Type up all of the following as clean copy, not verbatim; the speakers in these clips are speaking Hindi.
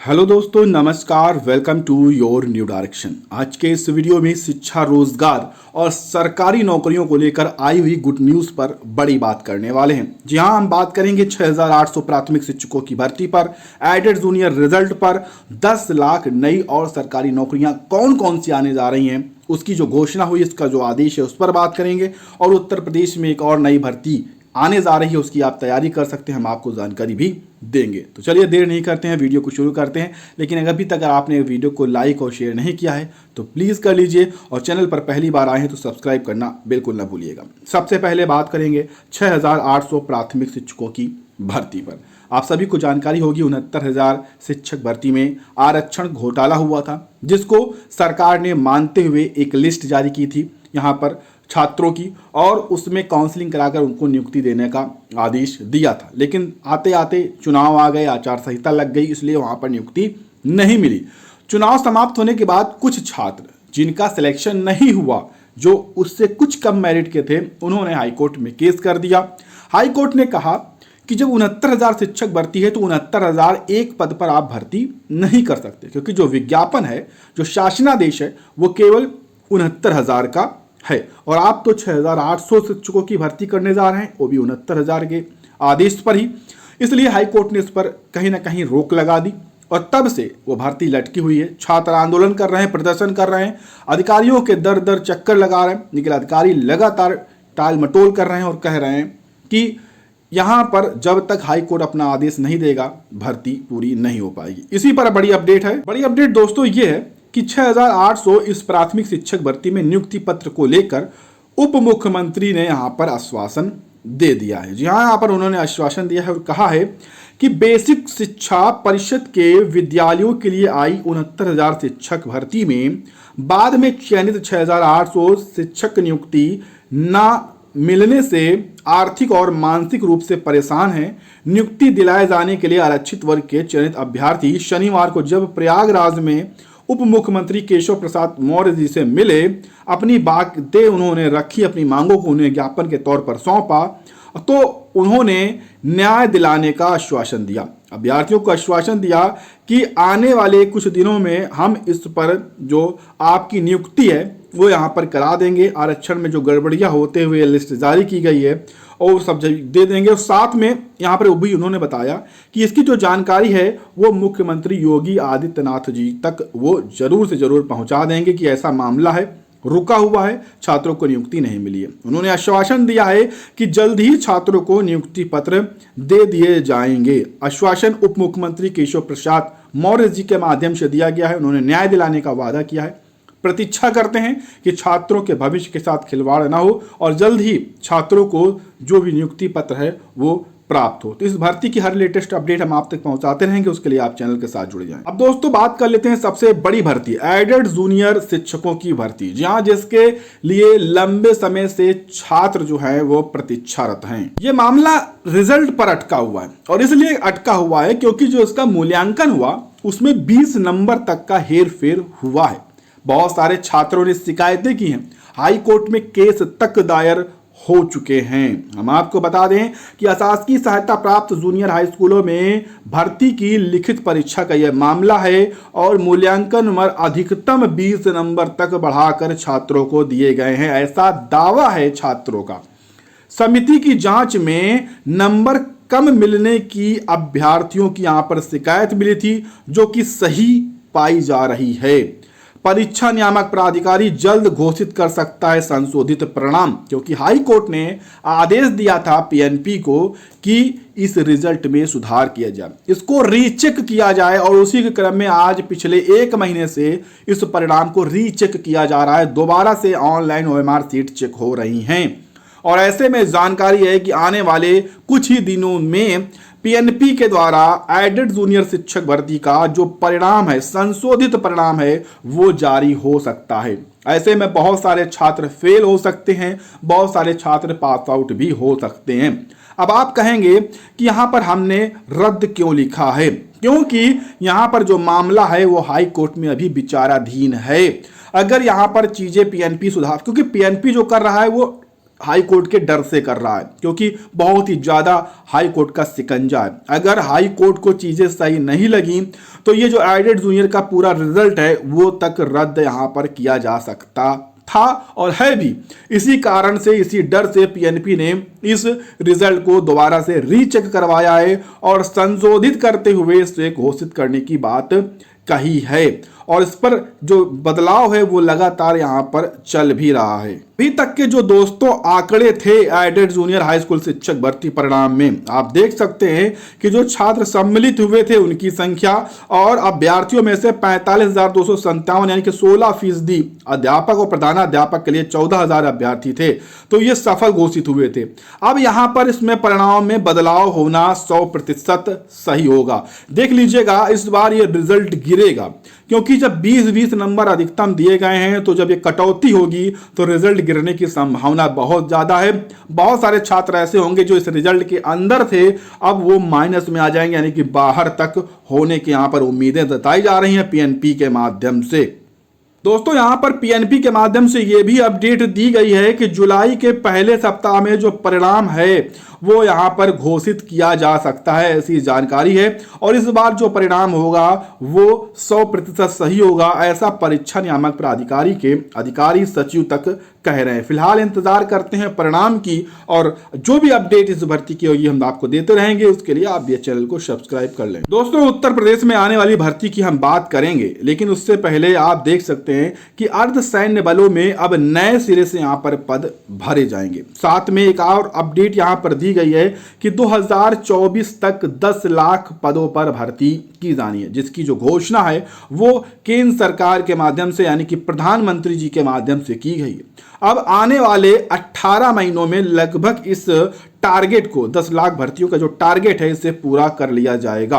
हेलो दोस्तों, नमस्कार। Welcome to your new direction. आज के इस वीडियो में शिक्षा, रोजगार और सरकारी नौकरियों को लेकर आई हुई गुड न्यूज़ पर बड़ी बात करने वाले हैं। जी हाँ, हम बात करेंगे 6800 प्राथमिक शिक्षकों की भर्ती पर, एडेड जूनियर रिजल्ट पर, 10 लाख नई और सरकारी नौकरियां कौन कौन सी आने जा रही हैं, उसकी जो घोषणा हुई, इसका जो आदेश है उस पर बात करेंगे। और उत्तर प्रदेश में एक और नई भर्ती आने जा रही है, उसकी आप तैयारी कर सकते हैं, हम आपको जानकारी भी देंगे। तो चलिए देर नहीं करते हैं, वीडियो को शुरू करते हैं। लेकिन अभी तक अगर आपने वीडियो को लाइक और शेयर नहीं किया है तो प्लीज़ कर लीजिए, और चैनल पर पहली बार आए हैं तो सब्सक्राइब करना बिल्कुल ना भूलिएगा। सबसे पहले बात करेंगे 6800 प्राथमिक शिक्षकों की भर्ती पर। आप सभी को जानकारी होगी 69,000 शिक्षक भर्ती में आरक्षण घोटाला हुआ था, जिसको सरकार ने मानते हुए एक लिस्ट जारी की थी यहाँ पर छात्रों की, और उसमें काउंसलिंग कराकर उनको नियुक्ति देने का आदेश दिया था। लेकिन आते आते चुनाव आ गए, आचार संहिता लग गई, इसलिए वहाँ पर नियुक्ति नहीं मिली। चुनाव समाप्त होने के बाद कुछ छात्र जिनका सिलेक्शन नहीं हुआ, जो उससे कुछ कम मेरिट के थे, उन्होंने हाईकोर्ट में केस कर दिया। हाईकोर्ट ने कहा कि जब 69,000 शिक्षक भर्ती है तो 69,000 एक पद पर आप भर्ती नहीं कर सकते, क्योंकि जो विज्ञापन है, जो शासनादेश है, वो केवल 69,000 का है, और आप तो 6800 शिक्षकों की भर्ती करने जा रहे हैं, वो भी 69,000 के आदेश पर ही। इसलिए हाईकोर्ट ने इस पर कहीं ना कहीं रोक लगा दी, और तब से वो भर्ती लटकी हुई है। छात्र आंदोलन कर रहे हैं, प्रदर्शन कर रहे हैं, अधिकारियों के दर दर चक्कर लगा रहे हैं, लेकिन अधिकारी लगातार टाल मटोल कर रहे हैं और कह रहे हैं कि यहाँ पर जब तक हाईकोर्ट अपना आदेश नहीं देगा, भर्ती पूरी नहीं हो पाएगी। इसी पर बड़ी अपडेट है। बड़ी अपडेट दोस्तों ये है कि 6800 इस प्राथमिक शिक्षक भर्ती में नियुक्ति पत्र को लेकर उप मुख्यमंत्री ने यहां पर आश्वासन दे दिया है। जी हाँ, यहाँ पर उन्होंने आश्वासन दिया है और कहा है कि बेसिक शिक्षा परिषद के विद्यालयों के लिए आई 69,000 शिक्षक भर्ती में बाद में चयनित 6800 शिक्षक नियुक्ति न मिलने से आर्थिक और मानसिक रूप से परेशान हैं। नियुक्ति दिलाए जाने के लिए आरक्षित वर्ग के चयनित अभ्यर्थी शनिवार को जब प्रयागराज में उप मुख्यमंत्री केशव प्रसाद मौर्य जी से मिले, अपनी बातें उन्होंने रखी, अपनी मांगों को उन्हें ज्ञापन के तौर पर सौंपा, तो उन्होंने न्याय दिलाने का आश्वासन दिया। अभ्यर्थियों को आश्वासन दिया कि आने वाले कुछ दिनों में हम इस पर जो आपकी नियुक्ति है वो यहाँ पर करा देंगे। आरक्षण में जो गड़बड़ियाँ होते हुए लिस्ट जारी की गई है और सब दे देंगे। और साथ में यहाँ पर भी उन्होंने बताया कि इसकी जो जानकारी है वो मुख्यमंत्री योगी आदित्यनाथ जी तक वो जरूर से जरूर पहुँचा देंगे कि ऐसा मामला है, रुका हुआ है, छात्रों को नियुक्ति नहीं मिली है। उन्होंने आश्वासन दिया है कि जल्द ही छात्रों को नियुक्ति पत्र दे दिए जाएंगे। आश्वासन उप मुख्यमंत्री केशव प्रसाद मौर्य जी के माध्यम से दिया गया है। उन्होंने न्याय दिलाने का वादा किया है। प्रतीक्षा करते हैं कि छात्रों के भविष्य के साथ खिलवाड़ ना हो और जल्द ही छात्रों को जो भी नियुक्ति पत्र है वो प्राप्त हो। तो इस भर्ती की हर लेटेस्ट अपडेट हम आप तक पहुंचाते रहेंगे, उसके लिए आप चैनल के साथ जुड़ जाएं। अब दोस्तों बात कर लेते हैं सबसे बड़ी भर्ती, एडेड जूनियर शिक्षकों की भर्ती, जहां जिसके लिए लंबे समय से छात्र जो है वो प्रतीक्षारत हैं। ये मामला रिजल्ट पर अटका हुआ है, और इसलिए अटका हुआ है क्योंकि जो इसका मूल्यांकन हुआ उसमें 20 नंबर तक का हेर फेर हुआ है। बहुत सारे छात्रों ने शिकायतें की हैं, हाई कोर्ट में केस तक दायर हो चुके हैं। हम आपको बता दें कि अशासकीय सहायता प्राप्त जूनियर हाई स्कूलों में भर्ती की लिखित परीक्षा का यह मामला है, और मूल्यांकन उम्र अधिकतम 20 नंबर तक बढ़ाकर छात्रों को दिए गए हैं, ऐसा दावा है छात्रों का। समिति की जांच में नंबर कम मिलने की अभ्यर्थियों की यहां पर शिकायत मिली थी, जो कि सही पाई जा रही है। परीक्षा नियामक प्राधिकारी जल्द घोषित कर सकता है संशोधित परिणाम, क्योंकि हाई कोर्ट ने आदेश दिया था पीएनपी को कि इस रिजल्ट में सुधार किया जाए, इसको रीचेक किया जाए, और उसी के क्रम में आज पिछले 1 महीने से इस परिणाम को रीचेक किया जा रहा है। दोबारा से ऑनलाइन ओएमआर सीट चेक हो रही हैं, और ऐसे में जानकारी है कि आने वाले कुछ ही दिनों में पीएनपी के द्वारा एडेड जूनियर शिक्षक भर्ती का जो परिणाम है, संशोधित परिणाम है, वो जारी हो सकता है। ऐसे में बहुत सारे छात्र फेल हो सकते हैं, बहुत सारे छात्र पास आउट भी हो सकते हैं। अब आप कहेंगे कि यहाँ पर हमने रद्द क्यों लिखा है, क्योंकि यहाँ पर जो मामला है वो हाई कोर्ट में अभी विचाराधीन है। अगर यहाँ पर चीजें पीएनपी सुधार, क्योंकि पीएनपी जो कर रहा है वो हाई कोर्ट के डर से कर रहा है, क्योंकि बहुत ही ज़्यादा हाई कोर्ट का शिकंजा है। अगर हाई कोर्ट को चीज़ें सही नहीं लगी तो ये जो एडेड जूनियर का पूरा रिजल्ट है वो तक रद्द यहाँ पर किया जा सकता था और है भी। इसी कारण से, इसी डर से पीएनपी ने इस रिजल्ट को दोबारा से रीचेक करवाया है और संशोधित करते हुए इसे घोषित करने की बात कही है। और इस पर जो बदलाव है वो लगातार यहाँ पर चल भी रहा है। अभी तक के जो दोस्तों आंकड़े थे एडेड जूनियर हाई स्कूल शिक्षक भर्ती परिणाम में, आप देख सकते हैं कि जो छात्र सम्मिलित हुए थे उनकी संख्या और अभ्यर्थियों में से 45,257 यानी कि 16% अध्यापक और प्रधानाध्यापक के लिए 14,000 अभ्यर्थी थे, तो ये सफल घोषित हुए थे। अब यहाँ पर इसमें परिणाम में बदलाव होना 100% सही होगा। देख लीजिएगा इस बार ये रिजल्ट गिरेगा, क्योंकि जब 20-20 नंबर अधिकतम दिए गए हैं तो जब ये कटौती होगी तो रिजल्ट गिरने की संभावना बहुत ज्यादा है। बहुत सारे छात्र ऐसे होंगे जो इस रिजल्ट के अंदर थे, अब वो माइनस में आ जाएंगे, यानी कि बाहर तक होने की यहां पर उम्मीदें जताई जा रही हैं पीएनपी के माध्यम से। दोस्तों यहां पर पीएनपी के माध्यम से यह भी अपडेट दी गई है कि जुलाई के पहले सप्ताह में जो परिणाम है वो यहां पर घोषित किया जा सकता है, ऐसी जानकारी है। और इस बार जो परिणाम होगा वो 100% सही होगा, ऐसा परीक्षा नियामक प्राधिकारी के अधिकारी सचिव तक कह रहे हैं। फिलहाल इंतजार करते हैं परिणाम की, और जो भी अपडेट इस भर्ती की होगी हम आपको देते रहेंगे। उसके लिए आप ये चैनल को सब्सक्राइब कर लें। दोस्तों उत्तर प्रदेश में आने वाली भर्ती की हम बात करेंगे, लेकिन उससे पहले आप देख सकते हैं कि अर्धसैन्य बलों में अब नए सिरे से यहां पर पद भरे जाएंगे। साथ में एक और अपडेट यहां पर दी गई है कि 2024 तक 10 लाख पदों पर भर्ती की जानी है, जिसकी जो घोषणा है वो केंद्र सरकार के माध्यम से यानी कि प्रधानमंत्री जी के माध्यम से की गई है। अब आने वाले 18 महीनों में लगभग इस टारगेट को 10 लाख भर्तियों का जो टारगेट है इसे पूरा कर लिया जाएगा।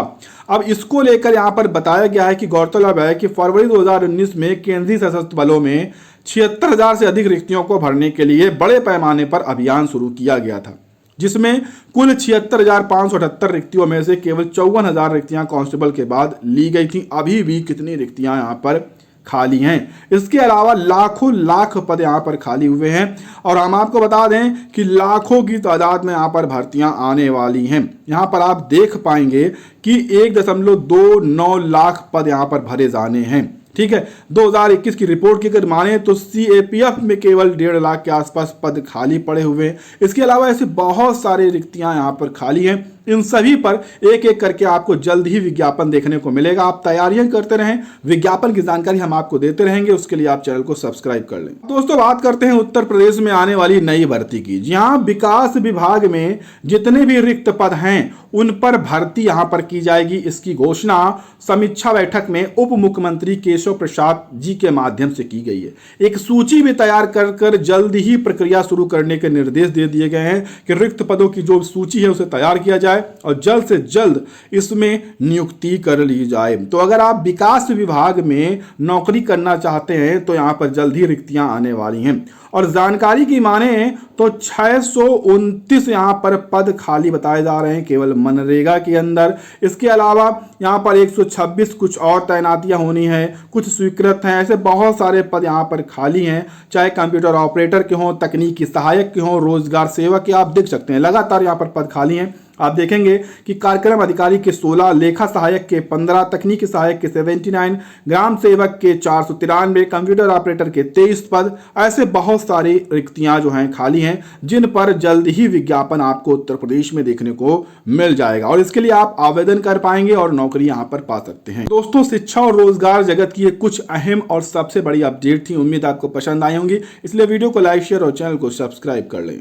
अब इसको लेकर यहां पर बताया गया है कि गौरतलब है कि फरवरी 2019 में केंद्रीय सशस्त्र बलों में 76,000 से अधिक रिक्तियों को भरने के लिए बड़े पैमाने पर अभियान शुरू किया गया था, जिसमें कुल 76,578 रिक्तियों में से केवल 54,000 रिक्तियां कांस्टेबल के बाद ली गई थी। अभी भी कितनी रिक्तियां यहां पर खाली हैं। इसके अलावा लाखों लाख पद यहां पर खाली हुए हैं, और हम आपको बता दें कि लाखों की तादाद में यहां पर भर्तियां आने वाली हैं। यहां पर आप देख पाएंगे कि 1.29 लाख पद यहां पर भरे जाने हैं। ठीक है, 2021 की रिपोर्ट की अगर माने तो सीएपीएफ में केवल 1.5 लाख के आसपास पद खाली पड़े हुए हैं। इसके अलावा ऐसे बहुत सारे रिक्तियां यहां पर खाली हैं। इन सभी पर एक एक करके आपको जल्द ही विज्ञापन देखने को मिलेगा। आप तैयारियां करते रहें, विज्ञापन की जानकारी हम आपको देते रहेंगे। उसके लिए आप चैनल को सब्सक्राइब कर लें। दोस्तों बात करते हैं उत्तर प्रदेश में आने वाली नई भर्ती की। जहां विकास विभाग में जितने भी रिक्त पद हैं उन पर भर्ती यहां पर की जाएगी। इसकी घोषणा समीक्षा बैठक में उप मुख्यमंत्री केशव प्रसाद जी के माध्यम से की गई है। एक सूची भी तैयार कर जल्द ही प्रक्रिया शुरू करने के निर्देश दे दिए गए हैं कि रिक्त पदों की जो सूची है उसे तैयार किया जाए और जल्द से जल्द इसमें नियुक्ति कर ली जाए। तो अगर आप विकास विभाग में नौकरी करना चाहते हैं तो यहां पर जल्द ही रिक्तियां आने वाली हैं। और जानकारी की माने तो 629 यहां पर पद खाली बताए जा रहे हैं केवल मनरेगा के अंदर। इसके अलावा यहां पर 126 कुछ और तैनातियां होनी है, कुछ स्वीकृत हैं। ऐसे बहुत सारे पद यहां पर खाली हैं, चाहे कंप्यूटर ऑपरेटर के हों, तकनीकी सहायक के हों, रोजगार सेवक के। आप देख सकते हैं लगातार यहां पर पद खाली हैं। आप देखेंगे कि कार्यक्रम अधिकारी के 16, लेखा सहायक के 15, तकनीकी सहायक के 79, ग्राम सेवक के 493, कंप्यूटर ऑपरेटर के 23 पद। ऐसे बहुत सारी रिक्तियां जो हैं खाली हैं, जिन पर जल्द ही विज्ञापन आपको उत्तर प्रदेश में देखने को मिल जाएगा और इसके लिए आप आवेदन कर पाएंगे और नौकरी यहां पर पा सकते हैं। दोस्तों शिक्षा और रोजगार जगत की कुछ अहम और सबसे बड़ी अपडेट थी। उम्मीद आपको पसंद आई होंगी, इसलिए वीडियो को लाइक, शेयर और चैनल को सब्सक्राइब कर लें।